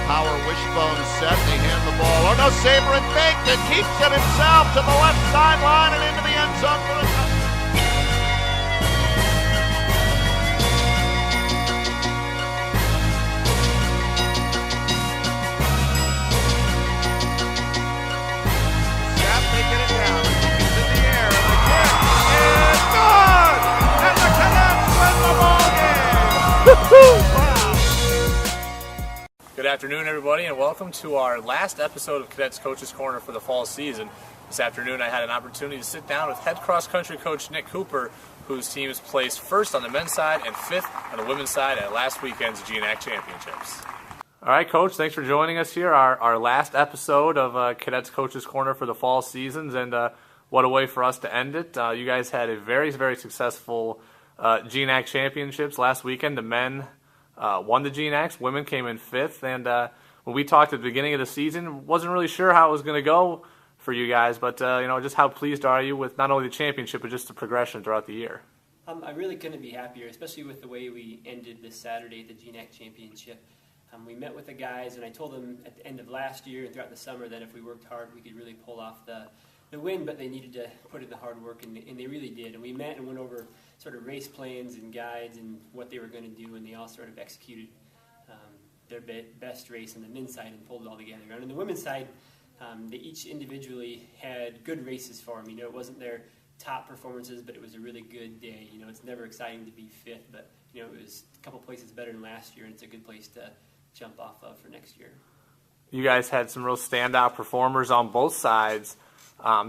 power wishbone set. They hand the ball. Oh no, Saber and faked it. Keeps it himself to the left sideline and into the end zone for the touchdown. Good afternoon, everybody, and welcome to our last episode of Cadets Coach's Corner for the fall season. This afternoon, I had an opportunity to sit down with head cross-country coach Nick Cooper, whose teams placed first on the men's side and fifth on the women's side at last weekend's GNAC Championships. All right, Coach, thanks for joining us here, our last episode of Cadets Coach's Corner for the fall seasons, and what a way for us to end it. You guys had a very, very successful GNAC Championships last weekend. The men won the GNACs, women came in fifth, and when we talked at the beginning of the season, wasn't really sure how it was going to go for you guys, but just how pleased are you with not only the championship, but just the progression throughout the year? I really couldn't be happier, especially with the way we ended this Saturday at the GNAC Championship. We met with the guys, and I told them at the end of last year and throughout the summer that if we worked hard, we could really pull off the win, but they needed to put in the hard work, and they really did. And we met and went over sort of race plans and guides and what they were going to do, and they all sort of executed their best race on the men's side and pulled it all together. And on the women's side, they each individually had good races for them. It wasn't their top performances, but it was a really good day. It's never exciting to be fifth, but it was a couple places better than last year, and it's a good place to jump off of for next year. You guys had some real standout performers on both sides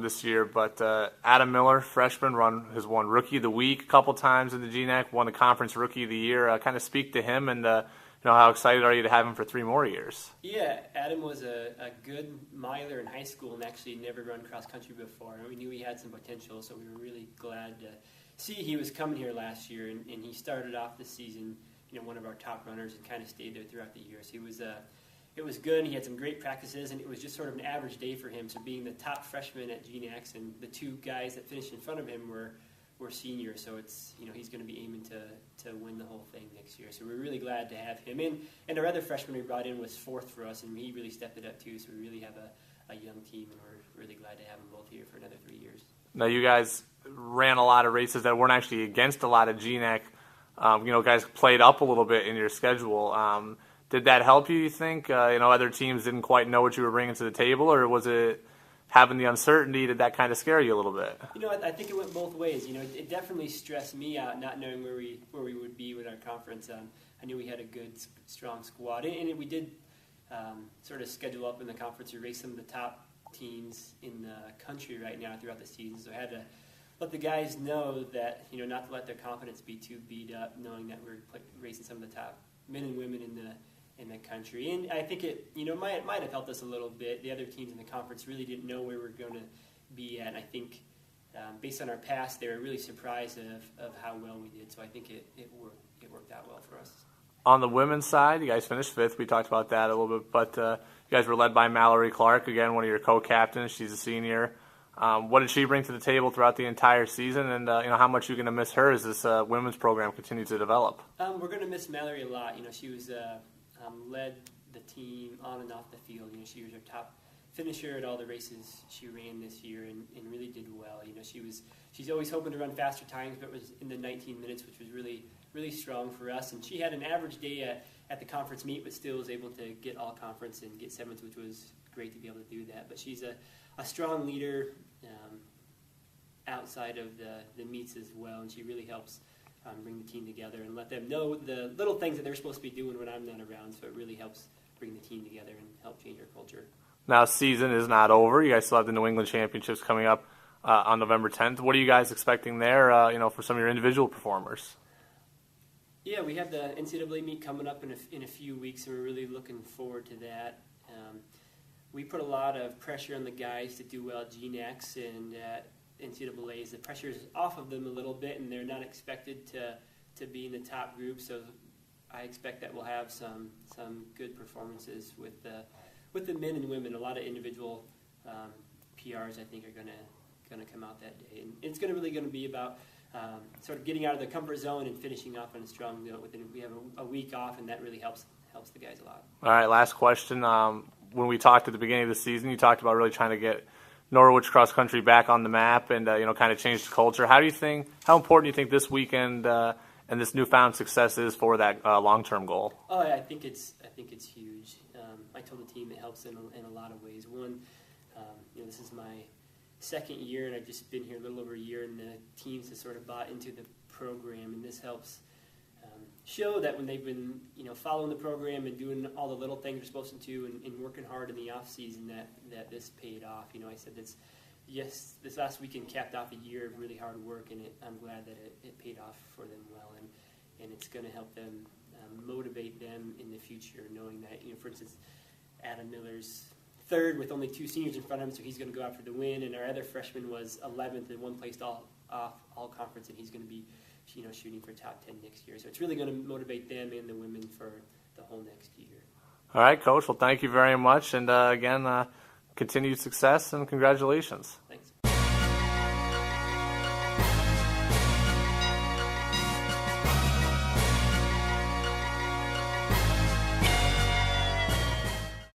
this year, but Adam Miller, freshman, has won Rookie of the Week a couple times in the GNAC, won the Conference Rookie of the Year. Kind of speak to him, and how excited are you to have him for 3 more years? Yeah, Adam was a good miler in high school and actually never run cross country before. And we knew he had some potential, so we were really glad to see he was coming here last year, and he started off the season, one of our top runners, and kind of stayed there throughout the year. So it was good, and he had some great practices, and it was just sort of an average day for him. So being the top freshman at GNACs, and the 2 guys that finished in front of him were seniors, so it's he's going to be aiming to win the whole thing next year. So we're really glad to have him in. And our other freshman we brought in was 4th for us, and he really stepped it up too. So we really have a young team, and we're really glad to have them both here for another 3 years. Now you guys ran a lot of races that weren't actually against a lot of GNAC. Guys played up a little bit in your schedule. Did that help you think? Other teams didn't quite know what you were bringing to the table, or was it having the uncertainty, did that kind of scare you a little bit? I think it went both ways. It definitely stressed me out not knowing where we would be with our conference. I knew we had a good, strong squad, and we did sort of schedule up in the conference to race some of the top teams in the country right now throughout the season. So I had to let the guys know that, not to let their confidence be too beat up, knowing that we're racing some of the top men and women in the country. And I think it might have helped us a little bit. The other teams in the conference really didn't know where we were going to be at, and I think based on our past, they were really surprised of how well we did. So I think it worked out well for us. On the women's side, you guys finished 5th. We talked about that a little bit, but you guys were led by Mallory Clark, again, one of your co-captains. She's a senior. What did she bring to the table throughout the entire season, and how much are you going to miss her as this women's program continues to develop? We're going to miss Mallory a lot. She was led the team on and off the field. She was our top finisher at all the races she ran this year, and really did well. She's always hoping to run faster times, but was in the 19 minutes, which was really, really strong for us. And she had an average day at the conference meet, but still was able to get all conference and get 7th, which was great to be able to do that. But she's a strong leader outside of the meets as well, and she really helps bring the team together and let them know the little things that they're supposed to be doing when I'm not around. So it really helps bring the team together and help change our culture. Now, season is not over. You guys still have the New England Championships coming up on November 10th. What are you guys expecting there, for some of your individual performers? Yeah, we have the NCAA meet coming up in a few weeks, and we're really looking forward to that. We put a lot of pressure on the guys to do well at GNACs and at NCAAs. The pressure is off of them a little bit, and they're not expected to be in the top group. So I expect that we'll have some good performances with the men and women. A lot of individual PRs, I think, are going to come out that day, and it's really going to be about sort of getting out of the comfort zone and finishing off on a strong note. We have a week off, and that really helps helps the guys a lot. All right, last question. When we talked at the beginning of the season, you talked about really trying to get Norwich cross country back on the map and kind of change the culture. How important do you think this weekend and this newfound success is for that long-term goal? Oh, yeah, I think it's huge. I told the team it helps in a lot of ways. One, this is my second year, and I've just been here a little over a year, and the teams have sort of bought into the program, and this helps show that when they've been following the program and doing all the little things they're supposed to and working hard in the off season, that this paid off. I said this last weekend capped off a year of really hard work, and I'm glad that it paid off for them well, and it's going to help them motivate them in the future, knowing that for instance, Adam Miller's third with only 2 seniors in front of him, so he's going to go after the win, and our other freshman was 11th and one placed all conference, and he's going to be shooting for top 10 next year. So it's really going to motivate them and the women for the whole next year. All right, Coach. Well, thank you very much. And again, continued success and congratulations.